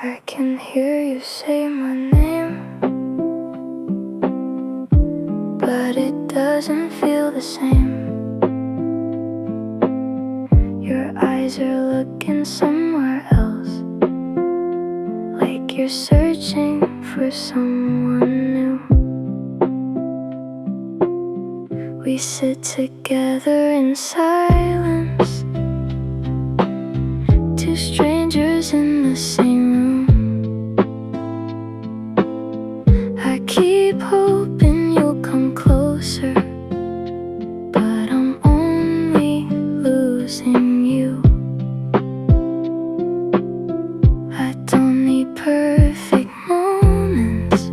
I can hear you say my name, but it doesn't feel the same. Your eyes are looking somewhere else, like you're searching for someone new. We sit together in silence, two strangers in the same room. I keep hoping you'll come closer, but I'm only losing you. I don't need perfect moments,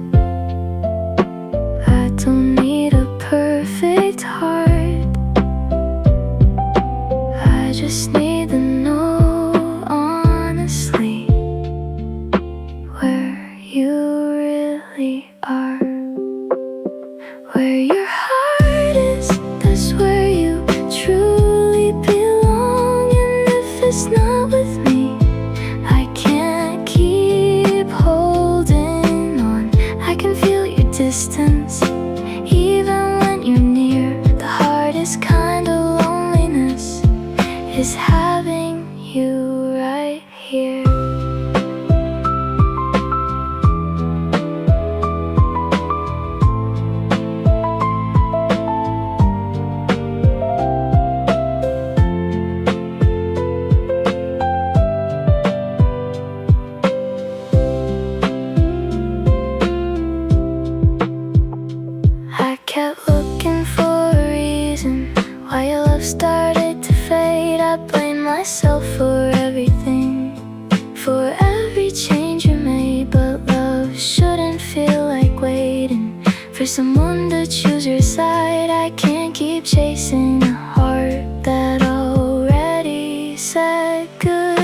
I don't need a perfect heart. I just need to know honestly where you really are. Where your heart is, that's where you truly belong. And if it's not with me, I can't keep holding on. I can feel your distance, even when you're near. The hardest kind of loneliness is having you right here. I kept looking for a reason why your love started to fade. I blame myself for everything, for every change you made. But love shouldn't feel like waiting for someone to choose your side. I can't keep chasing a heart that already said goodbye.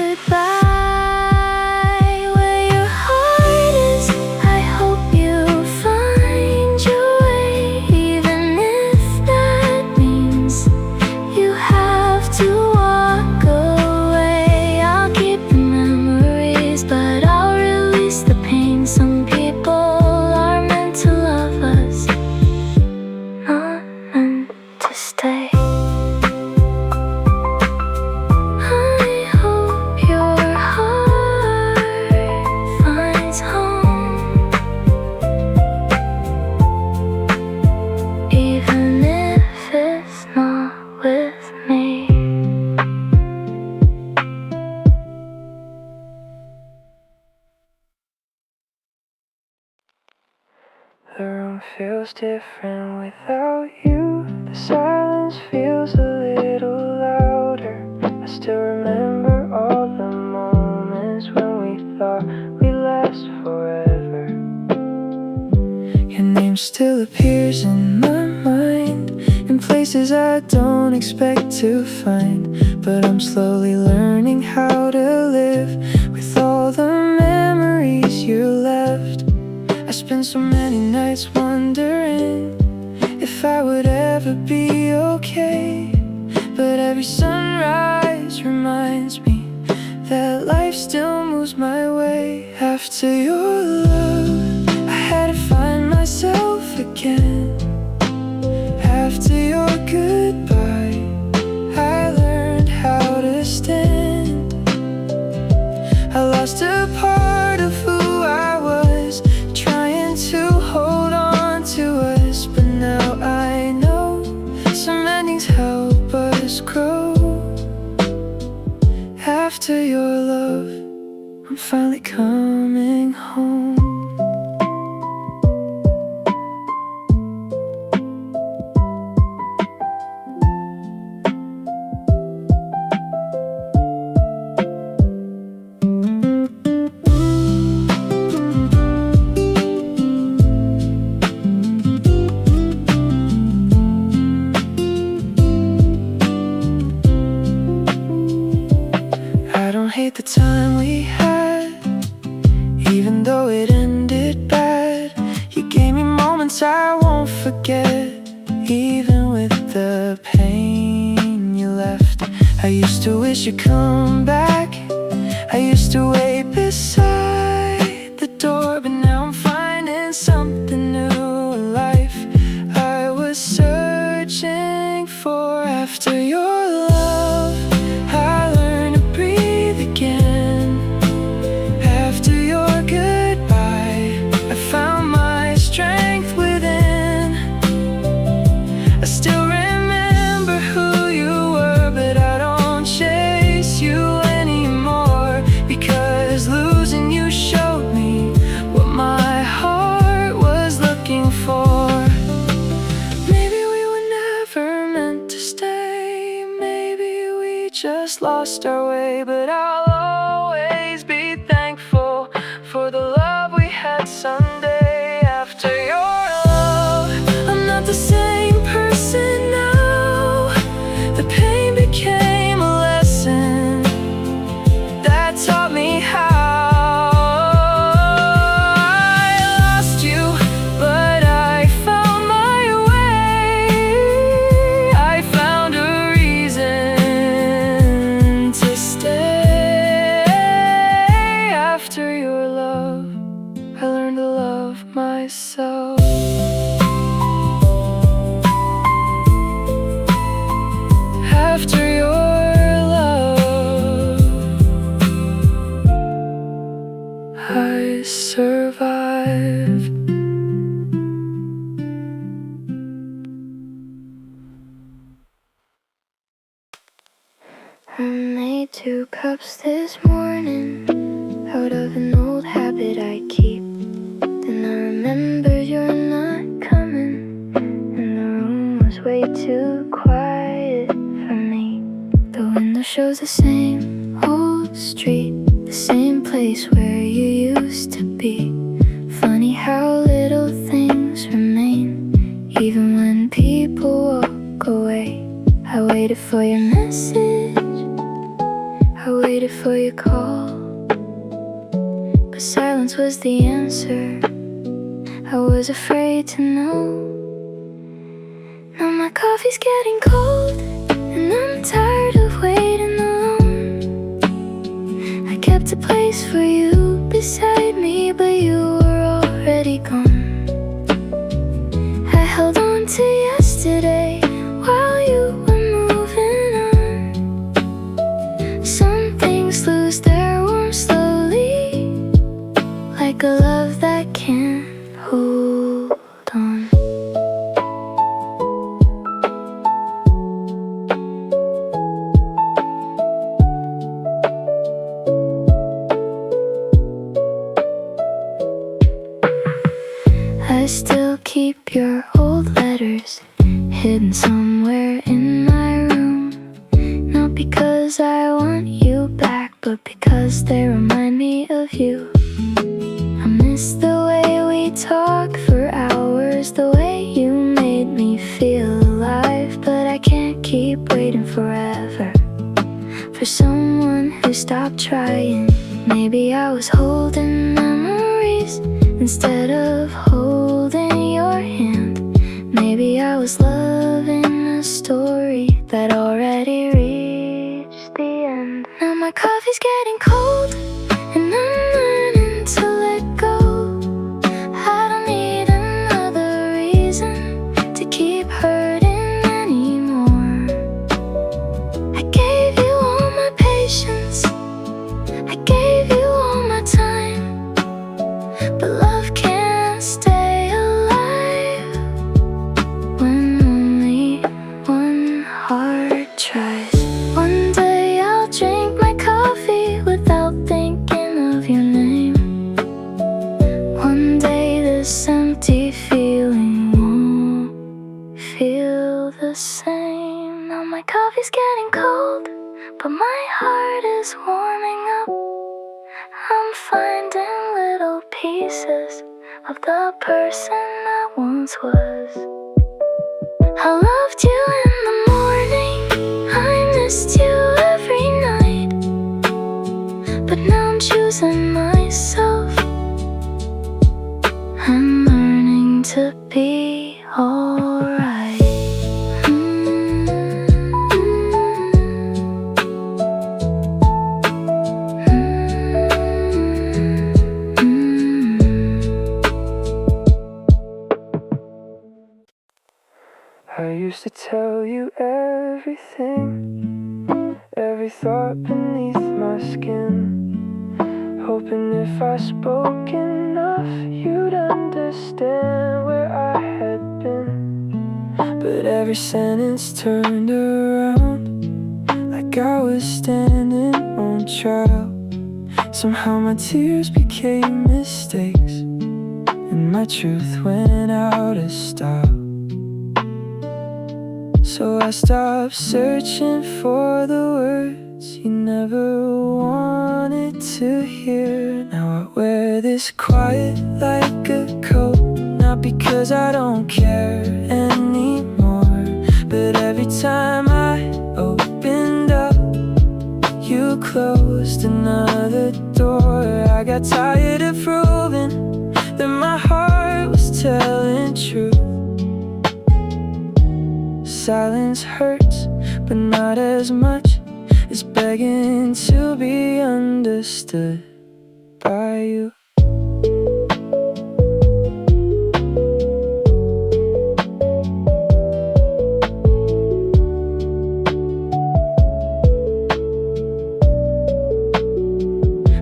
Where your heart is, I hope you find your way, even if that means you have to walk away. I'll keep the memories, but I'll release the pain. Some people are meant to love us, not meant to stay. I hope your heart finds home, even if it's not with me. The room feels different without you. The silence feels a little louder. I still remember all the moments when we thought we'd last forever. Your name still appears in my mind, in places I don't expect to find. But I'm slowly learning how to live with all the memories you left. I spent so many nights wondering if I would ever be okay. But every sunrise reminds me that life still moves my way. After your love, I had to find myself again. After your goodbye, I learned how to stand. I lost a part of who I was, trying to hold on to us. But now I know some endings help us grow. After your love, I'm finally coming home. I don't hate the time we had, even though it ended bad. You gave me moments I won't forget, even with the pain you left. I used to wish you'd come back, I used to wait beside steps this morning, out of an old habit I keep. Then I remembered you're not coming, and the room was way too quiet for me. The window shows the same old street, the same place where you used to be. Funny how little things remain, even when people walk away. I waited for your message, I waited for your call, but silence was the answer. I was afraid to know. Now my coffee's getting cold, and I'm tired of waiting alone. I kept a place for you beside me, but you were already gone. I held on to yesterday while you were moving on. Some things lose their warmth slowly, like a love that can't hold on. I still keep your old letters hidden somewhere in my room. Not because I want you back, but because they remind me of you. I miss the way we talk for hours, the way you made me feel alive. But I can't keep waiting forever for someone who stopped trying. Maybe I was holding memories instead of holding your hand. Maybe I was loving a story that already reached the end. Now my coffee's getting cold, and I'm learning to let go. I don't need another reason to keep hurting anymore. I gave you all my patience, I gave you all my time, but love can't stay alive when only one heart tries. One day I'll drink my coffee without thinking of your name. One day this empty feeling won't feel the same. Now my coffee's getting cold, but my heart is warming up. I'm finding little pieces of the person I once was. I loved you in the morning, I missed you every night, but now I'm choosing myself. I'm learning to be alright. I used to tell you everything, every thought beneath my skin, hoping if I spoke enough you'd understand where I had been. But every sentence turned around like I was standing on trial. Somehow my tears became mistakes, and my truth went out of style. So I stopped searching for the words you never wanted to hear. Now I wear this quiet like a coat, not because I don't care anymore, but every time I opened up, you closed another door. I got tired of proving that my heart was telling truth. Silence hurts, but not as much as begging to be understood by you.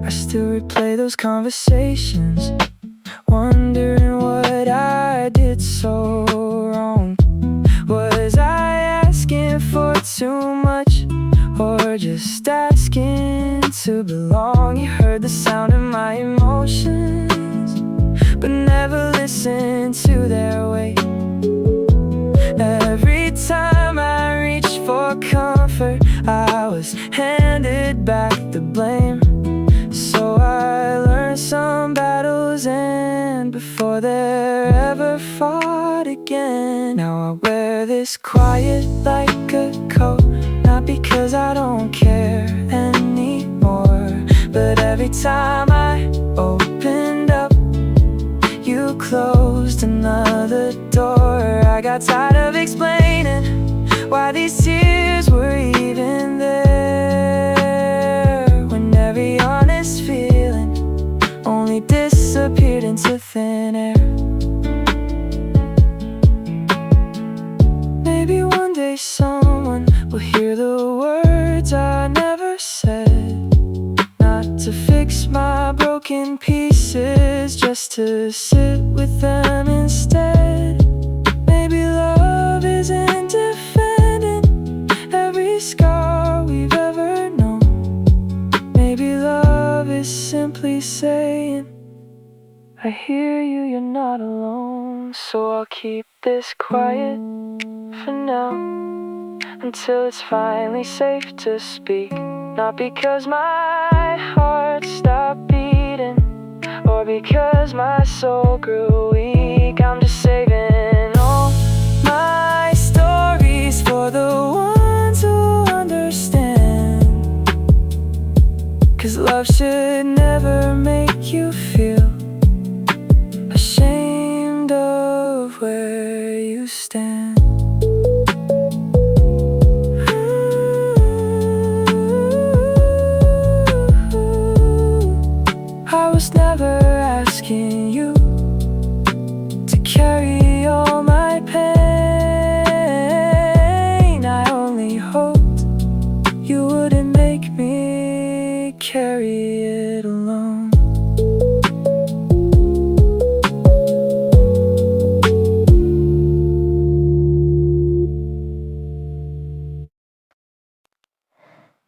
I still replay those conversations, wondering what I did so wrong. Was I asking for too much, or just asking to belong. You heard the sound of my emotions, but never listened to their weight. Every time I reached for comfort, I was handed back the blame. So I learned some battles end before they're ever fought again. Now I wear this quiet like a coat, not because I don't care anymore, but every time I opened up, you closed another door. I got tired of explaining why these tears were even there, when every honest feeling only disappeared into thin air. Maybe one day someone will hear the words I never said, not to fix my broken pieces, just to sit with them instead. Maybe love isn't defending every scar we've ever known. Maybe love is simply saying, I hear you, you're not alone. So I'll keep this quiet for now, until it's finally safe to speak. Not because my heart stopped beating, or because my soul grew weak. I'm just saving all my stories for the ones who understand. 'Cause love should never make you feel ashamed of where you stand. I was never asking you to carry all my pain. I only hoped you wouldn't make me carry it alone.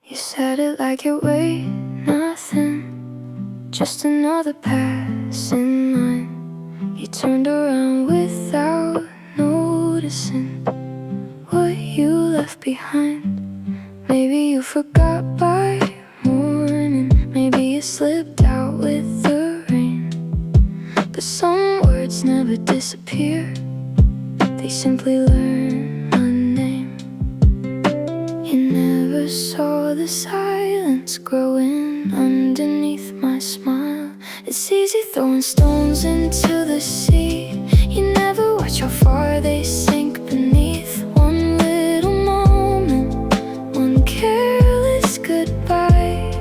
You said it like it weighed nothing, just another passing line. You turned around without noticing what you left behind. Maybe you forgot by morning, maybe you slipped out with the rain. But some words never disappear, they simply learn a name. You never saw the silence growing underneath my smile. It's easy throwing stones into the sea. You never watch how far they sink beneath. One little moment, one careless goodbye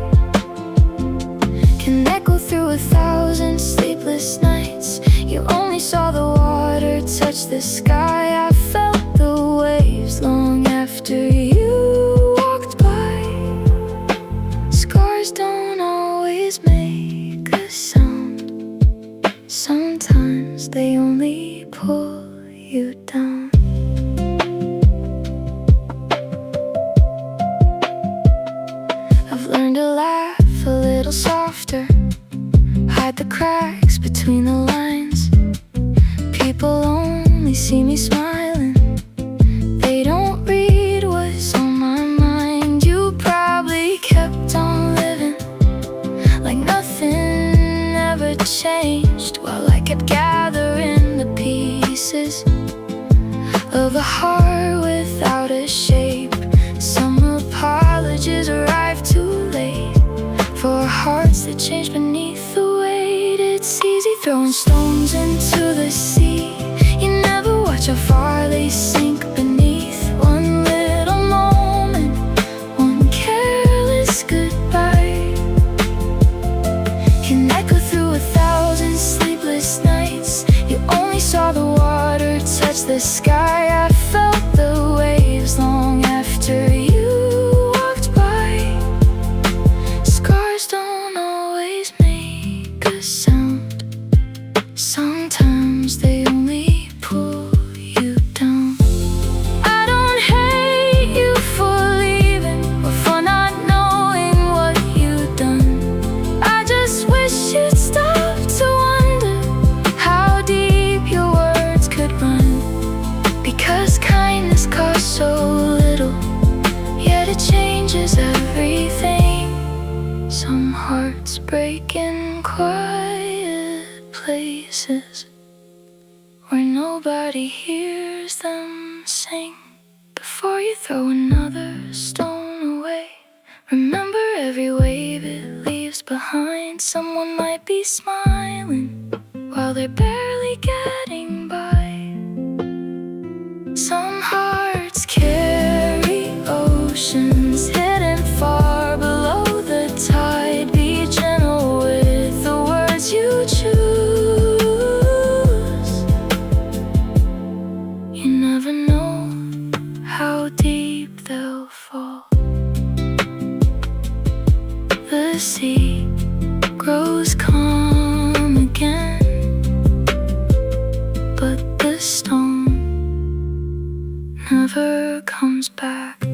can echo through 1,000 sleepless nights. You only saw the water touch the sky. I felt the waves long after you walked by. Scars don't always make a sound, sometimes they only pull you down. I've learned to laugh a little softer, hide the cracks between the lines. People only see me smiling, they don't read what's on my mind. You probably kept on living like nothing ever changed, while I kept gathering the pieces of a heart without a shape. Some apologies arrived too late for hearts that change beneath the weight. It's easy throwing stones into the sea. You never watch how far they sink beneath. One little moment, one careless goodbye can echo through 1,000 sleepless nights. You only saw the water touch the sky. I felt the waves long after you walked by. Scars don't always make a sound, sometimes they only pull you down. I don't hate you for leaving or for not knowing what you've done. some quiet places where nobody hears them sing. Before you throw another stone away, remember every wave it leaves behind. Someone might be smiling while they're barely getting by. Some hearts carry oceans hidden far below the tide. Be gentle with the words you choose. You never know how deep they'll fall. The sea grows calm again, but the stone never comes back.